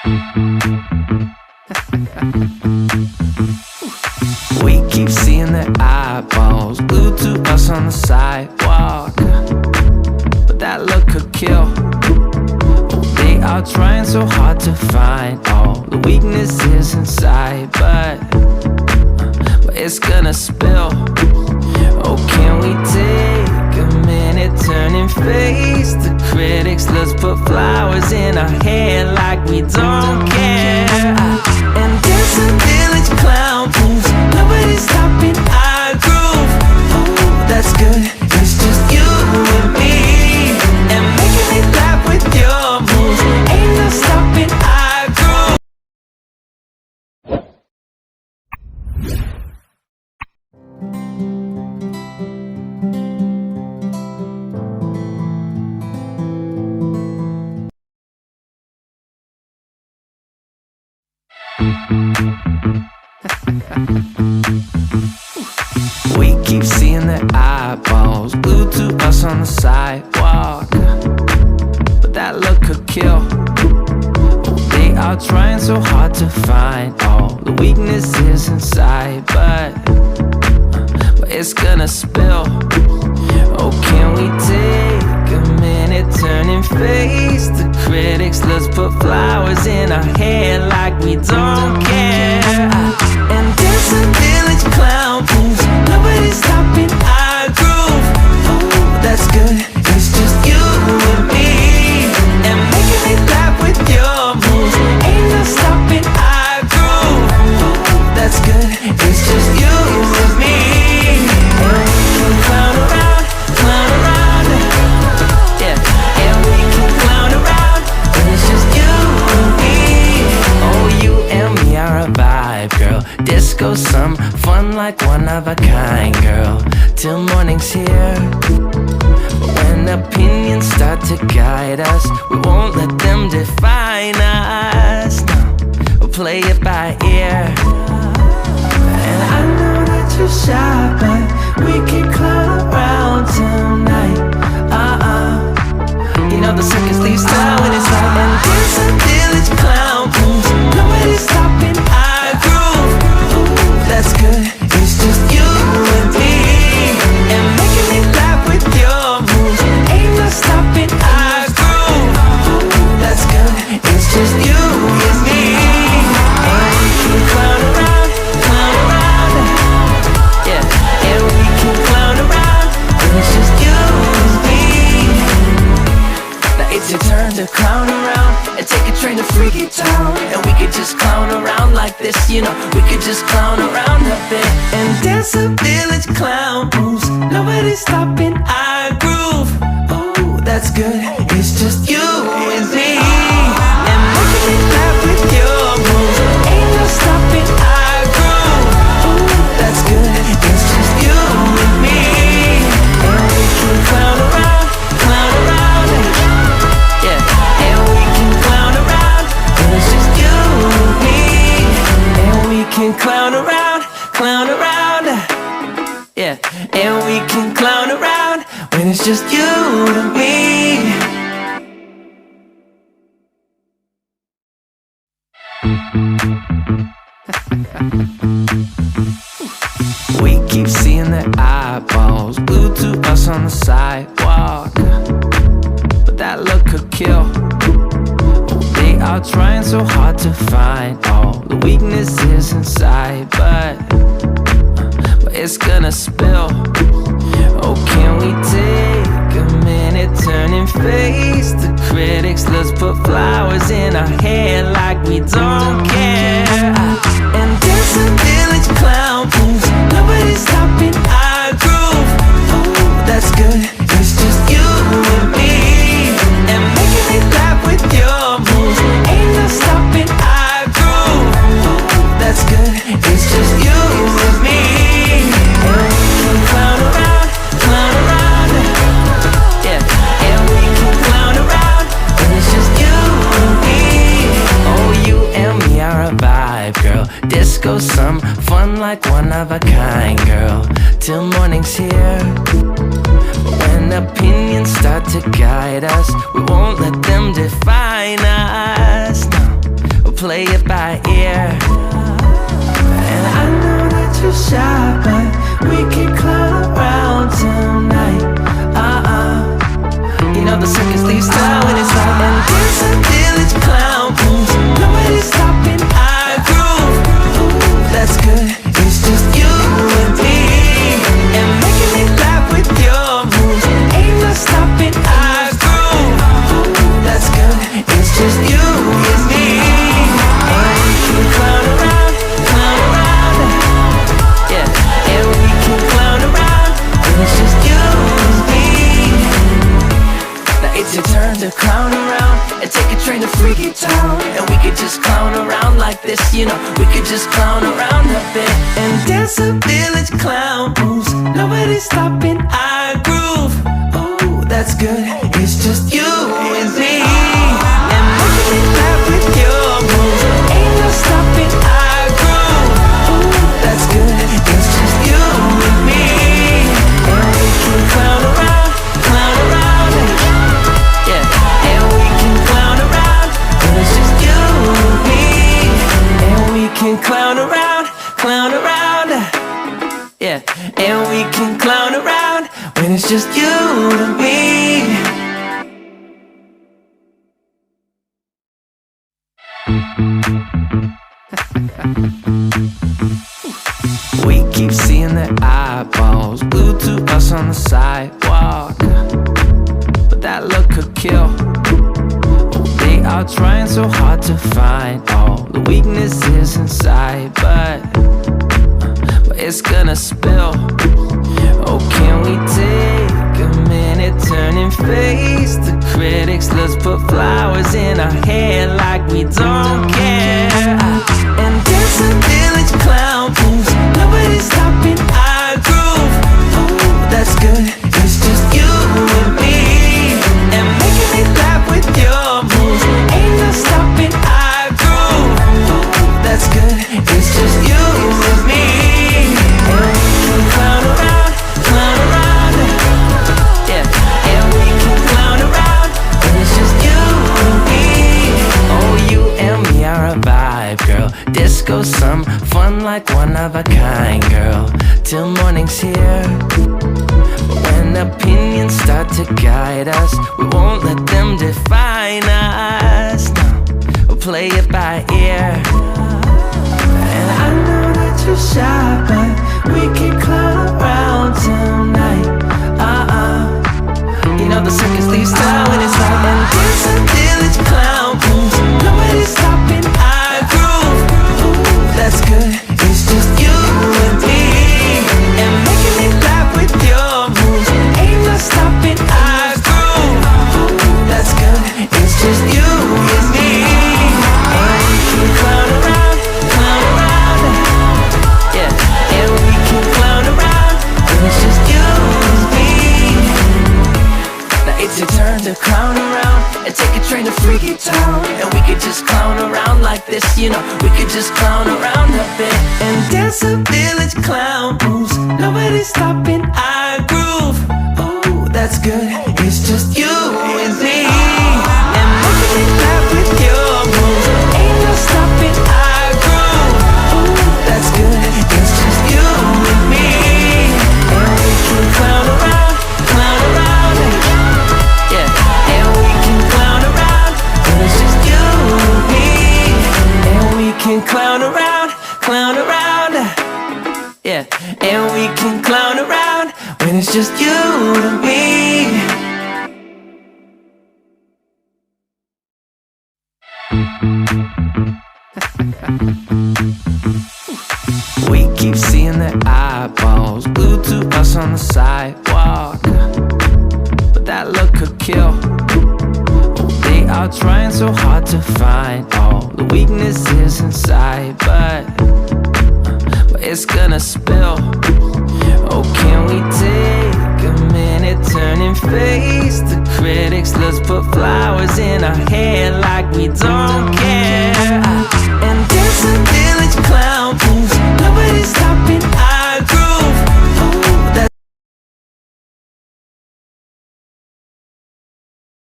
We keep seeing their eyeballs glued to us on the sidewalk, but that look could kill. They are trying so hard to find all the weaknesses inside, but it's gonna spill. Oh, can we take a minute, turn and face the critics? Let's put flowers in our hair like we don't care. And dance a village clown moves, nobody's stopping our groove. Oh, that's good, it's just you and me. And making me laugh with your moves, ain't no stopping our groove. We keep seeing their eyeballs glued to us on the sidewalk, but that look could kill. They are trying so hard to find all the weaknesses inside, but it's gonna spill. Oh, can we take a minute, turn and face the critics? Let's put flowers in our hair like we don't care. And dance a village clown moves, nobody's stopping our groove. Oh, that's good, it's just you and me. And making me laugh with your moves, ain't no stopping our groove. Oh, that's good, it's just you and me. And we can clown around, yeah. And we can clown around, and it's just you and me. Oh, you and me are a vibe, girl. Disco, some fun like one of a kind, girl. Till morning's here. But when opinions start to guide us, we won't let them define us. No, we'll play it by ear. And I know that you're shy, but we can clown around tonight. You know the circus leaves town when it's light. And dance a village clown moves, nobody's stopping our groove. Ooh, that's good, it's just you and me. And making me laugh with your moves, ain't no stopping our groove. Ooh, that's good, it's just you and me. And we can clown around, yeah. And we can clown around, and it's just you and me. Now it's your turn to clown around and take a train to Freaky Town. And we could just clown around like this, you know. We could just clown around a bit and dance a village clown moves, nobody's stopping our groove. Oh, that's good, it's just you and me. And making me laugh with your moves, ain't no stopping our groove. Oh, that's good, it's just you and me. And we can clown around, yeah. And we can clown around, and it's just you and me. And we can clown around, yeah. And we can clown around when it's just you and me. We keep seeing their eyeballs glued to us on the sidewalk, but that look could kill. They are trying so hard to find all the weaknesses inside, but it's gonna spill. Oh, can we take a minute, turn and face the critics? Let's put flowers in our hair like we don't care. And dance a village clown moves, nobody's stopping our groove. Oh, that's good, it's just you and me. And making me laugh with your moves, ain't no stopping our groove. Oh, that's good, it's just you and me. And we can clown around, yeah. And we can clown around, and it's just you and me. Oh, you and me are a vibe, girl. Disco, some fun like one of a kind, girl. Till morning's here. But when opinions start to guide us, we won't let them define us. No, play it by ear. And I know that you're shy, but we can clown around tonight. You know the circus leaves town when it's light, and there's a village clown moves. Nobody's stopping our groove. Ooh, that's good. It's just you and me, and making me laugh with your moves. Ain't no stopping our groove. Ooh, that's good. It's just you and me, and we can clown around, yeah. And we can clown around, and it's just you and me. Now it's your turn to clown around and take a train to Freaky Town, and we could just clown around like this, you know. We could just clown around a bit and dance a village clown moves. Nobody's stopping our groove. Ooh, that's good. It's just you and me, and making me laugh with your moves. Ain't no stopping our groove. Ooh, that's good. It's just you and me, and we can clown around, yeah. And we can clown around, and it's just you and me, and we can clown around, yeah. And we can clown around when it's just you and me. We keep seeing their eyeballs glued to us on the sidewalk, but that look could kill. Oh, they are trying so hard to find all the weaknesses inside, but it's gonna spill. Oh, can we take a minute, turn and face the critics? Let's put flowers in our hair like we don't care, and dance a village clown moves. Nobody's stopping our groove. Ooh, that's good. It's just you and me, and making me laugh with your moves. Ain't no stopping our groove. Ooh, that's good. It's just you and me, and we can clown around, yeah. And we can clown around, and it's just you and me. Oh, you and me are a vibe, girl. Disco, some fun like one of a kind, girl. Till morning's here. But when opinions start to guide us, we won't let them define us. No, we'll play it by ear. And I know that you're shy, but we can clown around tonight. You know the circus leaves town when it's light, and there's a village clown moves. Nobody's stopping our groove. Ooh, that's good. It's just you and me, and making me laugh with your moves. Ain't no stopping our groove. Ooh, that's good. It's just you and me, and we can clown around, yeah. And we can clown around, and it's just you and me. Now it's your turn to clown around and take a train to Freaky Town, and we could just clown around like this, you know. We could just clown around a bit and dance a village clown moves. Nobody's stopping our groove. Ooh, that's good. It's just you and me, and making me laugh with your moves. Ain't no stopping our groove. Ooh, that's good. It's just you and me, and we can clown around, yeah. And we can clown around, and it's just you and me, and we can clown around, yeah. And we can clown around when it's just you and me. We keep seeing their eyeballs glued to us on the sidewalk, but that look could kill. Oh, they are trying so hard to find all the weaknesses inside, but it's gonna spill. Oh, can we take a minute, turn and face the critics? Let's put flowers in our hair like we don't care.